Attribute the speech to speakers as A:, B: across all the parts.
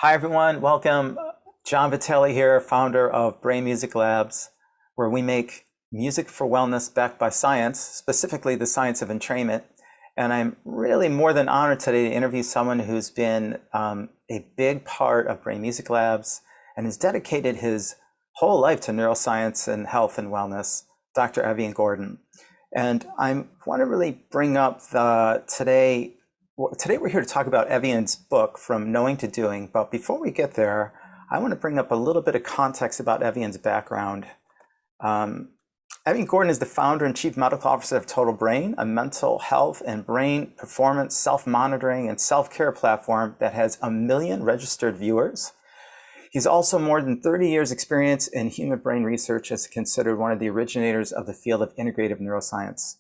A: Hi everyone, welcome. John Vitale here, founder of Brain Music Labs, where we make music for wellness backed by science, specifically the science of entrainment. And I'm really more than honored today to interview someone who's been a big part of Brain Music Labs and has dedicated his whole life to neuroscience and health and wellness, Dr. Evian Gordon. And I want to really bring up today we're here to talk about Evian's book, From Knowing to Doing. But before we get there, I want to bring up a little bit of context about Evian's background. Evian Gordon is the founder and chief medical officer of Total Brain, a mental health and brain performance self-monitoring and self-care platform that has 1 million registered viewers. He's also more than 30 years experience in human brain research, as considered one of the originators of the field of integrative neuroscience.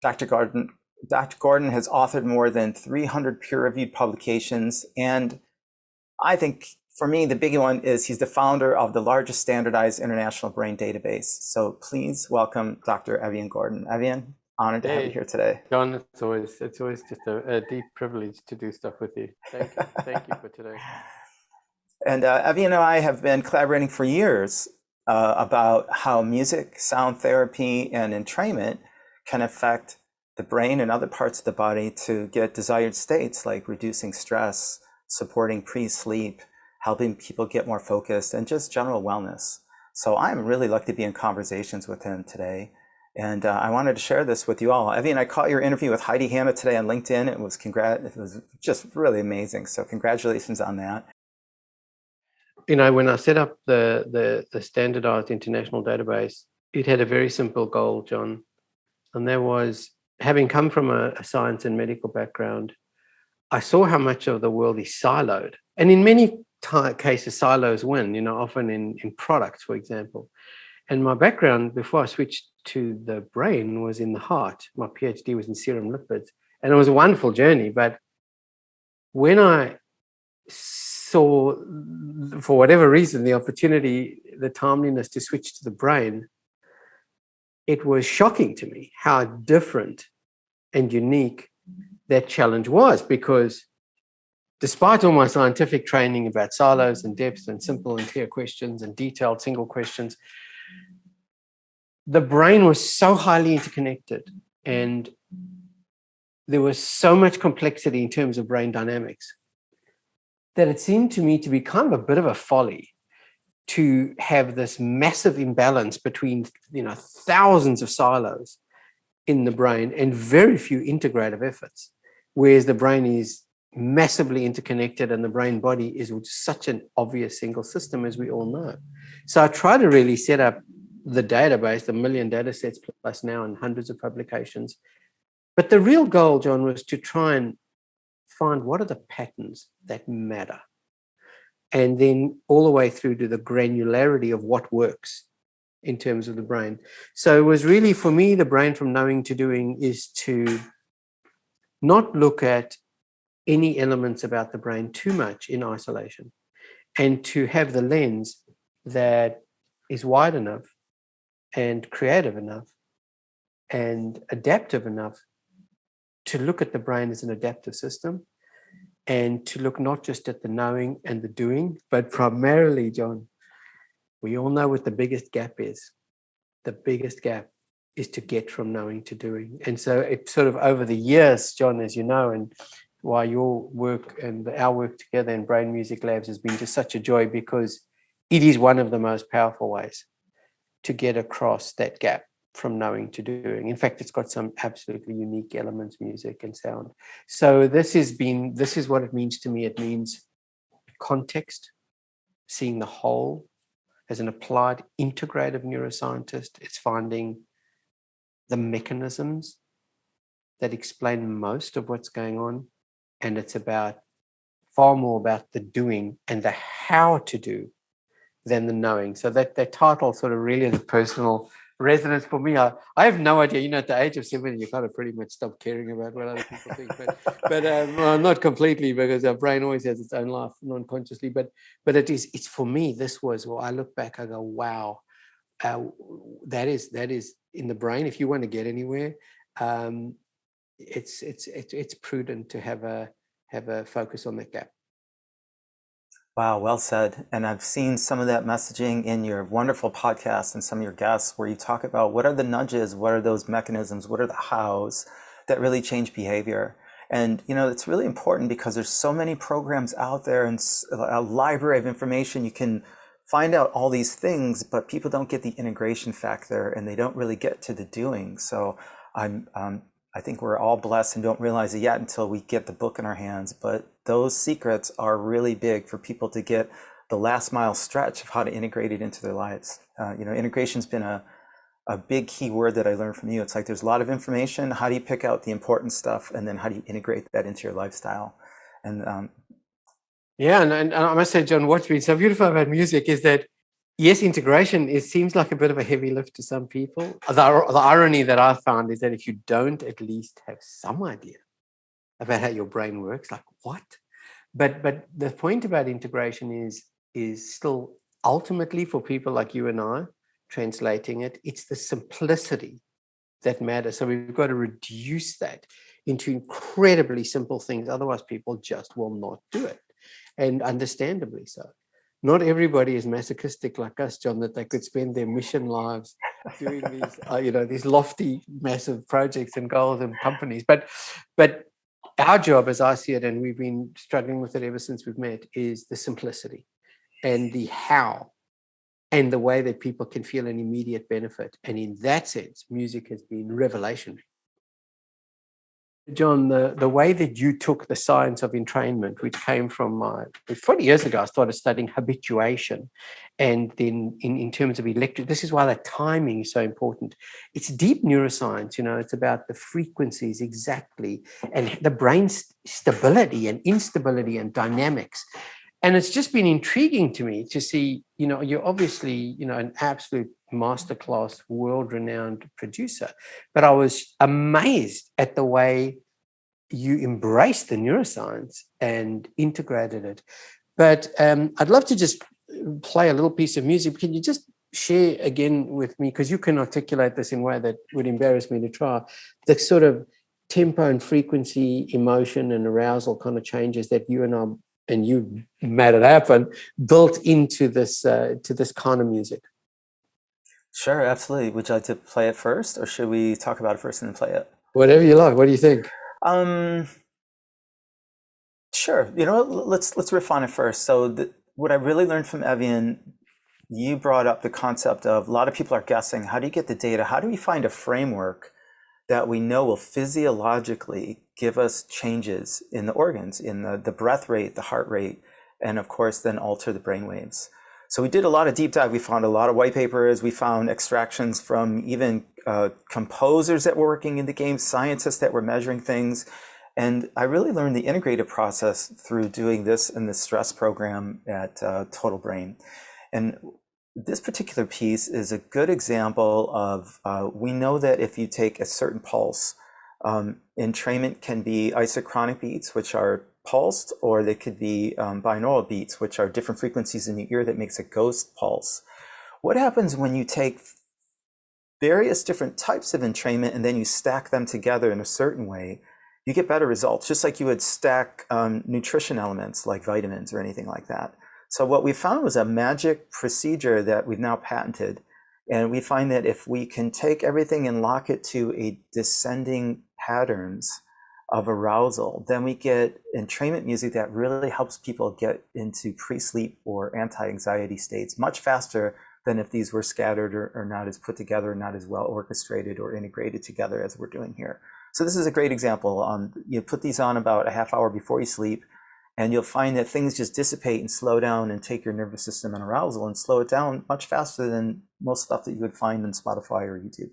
A: Dr. Gordon has authored more than 300 peer-reviewed publications, and I think for me the big one is he's the founder of the largest standardized international brain database. So please welcome Dr. Evian Gordon. Evian, honored to have you here today.
B: John, it's always just a deep privilege to do stuff with you. Thank you for today.
A: And Evian and I have been collaborating for years about how music, sound therapy, and entrainment can affect the brain and other parts of the body to get desired states like reducing stress, supporting pre-sleep, helping people get more focused, and just general wellness. So I'm really lucky to be in conversations with him today. And I wanted to share this with you all. Evian, I caught your interview with Heidi Hanna today on LinkedIn. It was just really amazing. So congratulations on that.
B: You know, when I set up the standardized international database, it had a very simple goal, John. And that was, having come from a science and medical background, I saw how much of the world is siloed. And in many cases, silos win, you know, often in products, for example. And my background before I switched to the brain was in the heart. My PhD was in serum lipids. And it was a wonderful journey. But when I saw, for whatever reason, the opportunity, the timeliness to switch to the brain, it was shocking to me how different and unique that challenge was, because despite all my scientific training about silos and depth and simple and clear questions and detailed single questions, the brain was so highly interconnected and there was so much complexity in terms of brain dynamics that it seemed to me to be kind of a bit of a folly to have this massive imbalance between, you know, thousands of silos in the brain and very few integrative efforts, whereas the brain is massively interconnected and the brain body is such an obvious single system, as we all know. So I try to really set up the database, the 1 million data sets plus now and hundreds of publications. But the real goal, John, was to try and find what are the patterns that matter, and then all the way through to the granularity of what works in terms of the brain. So it was really, for me, the brain from knowing to doing is to not look at any elements about the brain too much in isolation, and to have the lens that is wide enough and creative enough and adaptive enough to look at the brain as an adaptive system, and to look not just at the knowing and the doing, but primarily, John, we all know what the biggest gap is. The biggest gap is to get from knowing to doing. And so it sort of over the years, John, as you know, and why your work and our work together in Brain Music Labs has been just such a joy, because it is one of the most powerful ways to get across that gap from knowing to doing. In fact, it's got some absolutely unique elements, music and sound. So this is what it means to me. It means context, seeing the whole. As an applied integrative neuroscientist, it's finding the mechanisms that explain most of what's going on. And it's far more about the doing and the how to do than the knowing. So that title sort of really has a personal resonance for me. I have no idea. You know, at the age of 70, you kind of pretty much stop caring about what other people think. But well, not completely, because our brain always has its own life non-consciously. But it's for me. This was, well, I look back, I go, wow, that is in the brain. If you want to get anywhere, it's prudent to have a focus on that gap.
A: Wow, well said. And I've seen some of that messaging in your wonderful podcast and some of your guests where you talk about what are the nudges, what are those mechanisms, what are the hows that really change behavior. And it's really important because there's so many programs out there and a library of information. You can find out all these things, but people don't get the integration factor and they don't really get to the doing. So I think we're all blessed and don't realize it yet until we get the book in our hands. But those secrets are really big for people to get the last mile stretch of how to integrate it into their lives. Integration's been a big key word that I learned from you. It's like there's a lot of information. How do you pick out the important stuff? And then how do you integrate that into your lifestyle? And
B: yeah, and I must say, John, what's been so beautiful about music is that, yes, integration, it seems like a bit of a heavy lift to some people. The irony that I found is that if you don't at least have some idea about how your brain works, like what? But the point about integration is still ultimately for people like you and I, translating it, it's the simplicity that matters. So we've got to reduce that into incredibly simple things. Otherwise, people just will not do it. And understandably so. Not everybody is masochistic like us, John, that they could spend their mission lives doing these, these lofty, massive projects and goals and companies. But our job, as I see it, and we've been struggling with it ever since we've met, is the simplicity and the how and the way that people can feel an immediate benefit. And in that sense, music has been revelatory. John, the way that you took the science of entrainment, which came from 40 years ago, I started studying habituation. And then in terms of this is why the timing is so important. It's deep neuroscience, it's about the frequencies exactly and the brain's stability and instability and dynamics. And it's just been intriguing to me to see, you're obviously, an absolute masterclass, world-renowned producer. But I was amazed at the way you embraced the neuroscience and integrated it. But I'd love to just play a little piece of music. Can you just share again with me, because you can articulate this in a way that would embarrass me to try, the sort of tempo and frequency, emotion and arousal kind of changes that you made it happen, built into this to this kind of music?
A: Sure, absolutely. Would you like to play it first, or should we talk about it first and then play it?
B: Whatever you like. What do you think?
A: Sure. Let's riff on it first. So what I really learned from Evian, you brought up the concept of a lot of people are guessing. How do you get the data? How do we find a framework that we know will physiologically give us changes in the organs, in the breath rate, the heart rate, and of course then alter the brain waves? So we did a lot of deep dive. We found a lot of white papers. We found extractions from even composers that were working in the game, scientists that were measuring things. And I really learned the integrative process through doing this in the stress program at Total Brain. And this particular piece is a good example of, we know that if you take a certain pulse, entrainment can be isochronic beats, which are pulsed, or they could be binaural beats, which are different frequencies in the ear that makes a ghost pulse. What happens when you take various different types of entrainment and then you stack them together in a certain way? You get better results, just like you would stack nutrition elements like vitamins or anything like that. So what we found was a magic procedure that we've now patented. And we find that if we can take everything and lock it to a descending patterns of arousal, then we get entrainment music that really helps people get into pre-sleep or anti-anxiety states much faster than if these were scattered or not as put together, not as well orchestrated or integrated together as we're doing here. So this is a great example. You put these on about a half hour before you sleep, and you'll find that things just dissipate and slow down and take your nervous system and arousal and slow it down much faster than most stuff that you would find in Spotify or YouTube.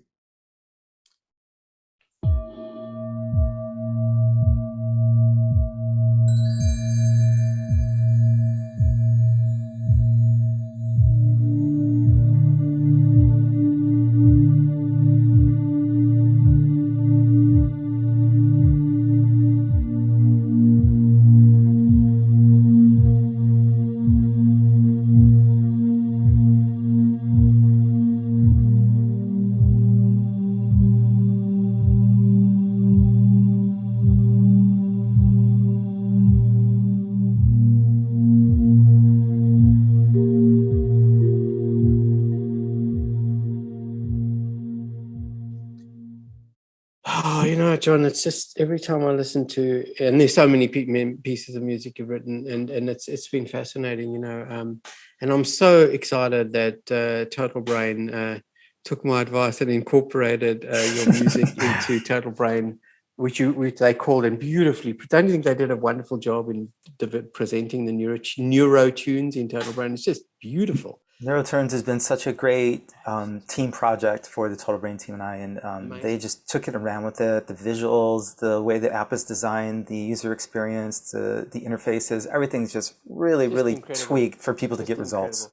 B: John. It's just every time I listen to, and there's so many pieces of music you've written, and it's been fascinating, and I'm so excited that Total Brain took my advice and incorporated your music into Total Brain, which they called and beautifully. Don't you think they did a wonderful job in presenting the neuro tunes in Total Brain? It's just beautiful.
A: Neuroturns has been such a great team project for the Total Brain team and I, and they just took it and ran with it. The visuals, the way the app is designed, the user experience, the interfaces, everything's just really tweaked for people to get results.